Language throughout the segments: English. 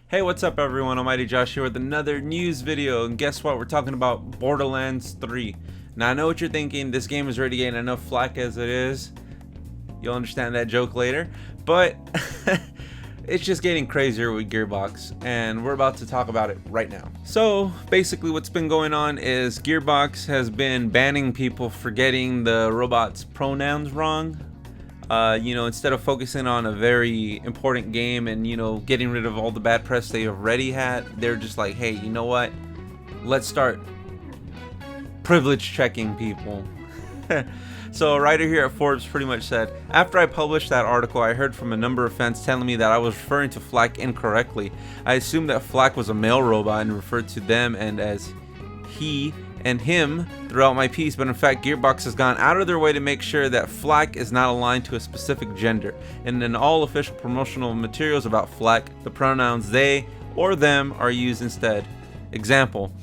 Hey, what's up everyone? AlmightyyJosh here with another news video, and guess what? We're talking about Borderlands 3. Now I know what you're thinking, this game is already getting enough flack as it is. You'll understand that joke later, but it's just getting crazier with Gearbox, and we're about to talk about it right now. So basically what's been going on is Gearbox has been banning people for getting the robot's pronouns wrong. Instead of focusing on a very important game and, getting rid of all the bad press they already had, they're just like, hey, you know what? Let's start privilege checking people. So a writer here at Forbes pretty much said, after I published that article, I heard from a number of fans telling me that I was referring to Flak incorrectly. I assumed that Flak was a male robot and referred to them and as he and him throughout my piece, but in fact Gearbox has gone out of their way to make sure that Flak is not aligned to a specific gender, and in all official promotional materials about Flak, the pronouns they or them are used instead. Example: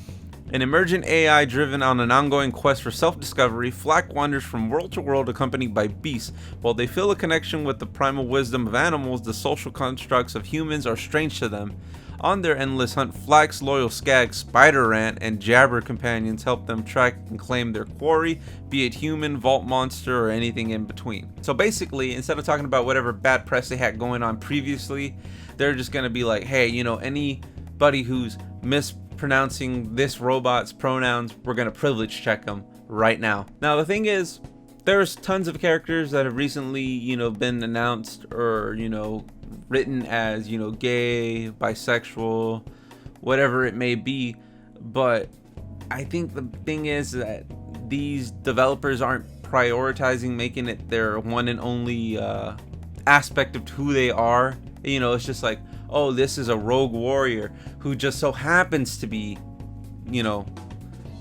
an emergent AI driven on an ongoing quest for self-discovery, Flak wanders from world to world accompanied by beasts. While they feel a connection with the primal wisdom of animals, the social constructs of humans are strange to them. On their endless hunt, Flak's loyal Skag, Spider Ant, and Jabber companions help them track and claim their quarry, be it human, vault monster, or anything in between. So basically, instead of talking about whatever bad press they had going on previously, they're just going to be like, hey, anybody who's mispronouncing this robot's pronouns, we're going to privilege check them right now. Now, the thing is, there's tons of characters that have recently, been announced or, written as, gay, bisexual, whatever it may be. But I think the thing is that these developers aren't prioritizing making it their one and only aspect of who they are. It's just like, oh, this is a rogue warrior who just so happens to be,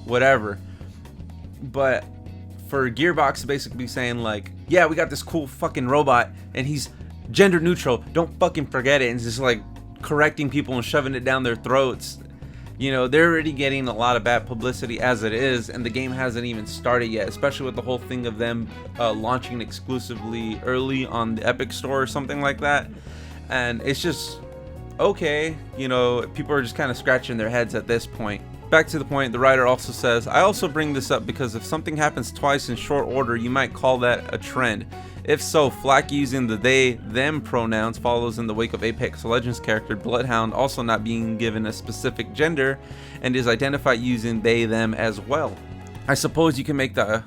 whatever. But for Gearbox to basically be saying like, yeah, we got this cool fucking robot and he's gender neutral, don't fucking forget it, and just like correcting people and shoving it down their throats. They're already getting a lot of bad publicity as it is, and the game hasn't even started yet, especially with the whole thing of them launching exclusively early on the Epic Store or something like that. And it's just okay, people are just kind of scratching their heads at this point. Back to the point, the writer also says, I also bring this up because if something happens twice in short order, you might call that a trend. If so, Flak using the they, them pronouns follows in the wake of Apex Legends character Bloodhound also not being given a specific gender and is identified using they, them as well. I suppose you can make the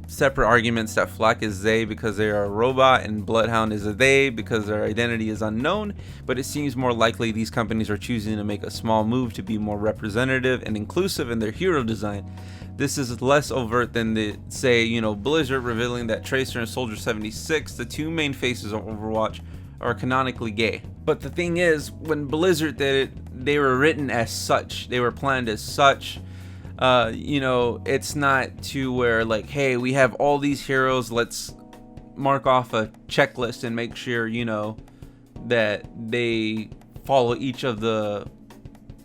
separate arguments that Flak is they because they are a robot and Bloodhound is a they because their identity is unknown, but it seems more likely these companies are choosing to make a small move to be more representative and inclusive in their hero design. This is less overt than the, say, Blizzard revealing that Tracer and Soldier 76, the two main faces of Overwatch, are canonically gay. But the thing is, when Blizzard did it, they were written as such, they were planned as such. It's not to where like, hey, we have all these heroes, let's mark off a checklist and make sure, that they follow each of the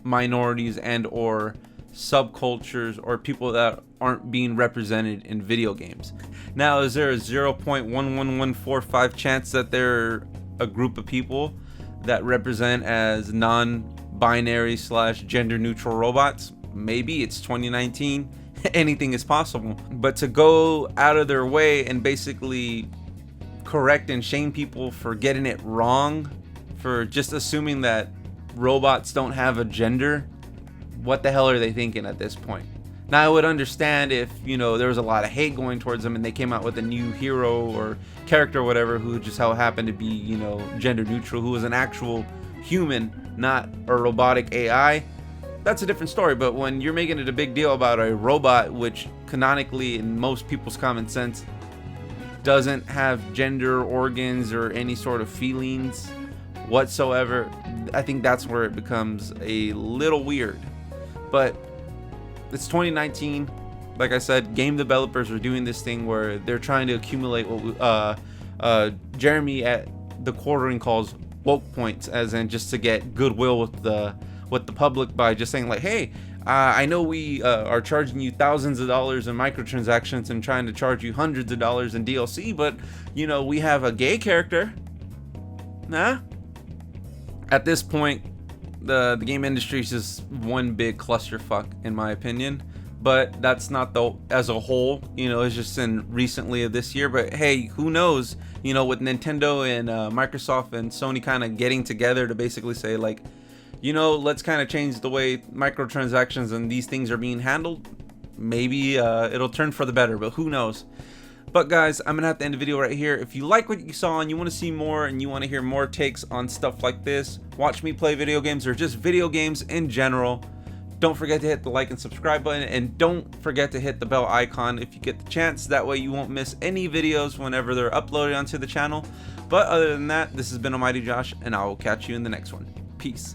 minorities and or subcultures or people that aren't being represented in video games. Now, is there a 0.11145 chance that they're a group of people that represent as non-binary / gender neutral robots? Maybe. It's 2019. Anything is possible. But to go out of their way and basically correct and shame people for getting it wrong, for just assuming that robots don't have a gender, what the hell are they thinking at this point? Now, I would understand if, there was a lot of hate going towards them and they came out with a new hero or character or whatever who just happened to be, gender neutral, who was an actual human, not a robotic AI. That's a different story. But when you're making it a big deal about a robot, which canonically in most people's common sense doesn't have gender organs or any sort of feelings whatsoever, I think that's where it becomes a little weird. But it's 2019. Like I said, game developers are doing this thing where they're trying to accumulate what Jeremy at the quartering calls woke points, as in just to get goodwill with the public by just saying like, hey, I know we are charging you thousands of dollars in microtransactions and trying to charge you hundreds of dollars in DLC, but we have a gay character. Nah. At this point, the game industry is just one big clusterfuck in my opinion. But that's not the as a whole, you know, it's just in recently of this year. But hey, who knows, you know, with Nintendo and Microsoft and Sony kind of getting together to basically say like, you know, let's kind of change the way microtransactions and these things are being handled. Maybe it'll turn for the better, but who knows. But guys, I'm gonna have to end the video right here. If you like what you saw and you want to see more and you want to hear more takes on stuff like this, watch me play video games or just video games in general, don't forget to hit the like and subscribe button, and don't forget to hit the bell icon if you get the chance. That way you won't miss any videos whenever they're uploaded onto the channel. But other than that, this has been AlmightyyJosh, and I will catch you in the next one. Peace.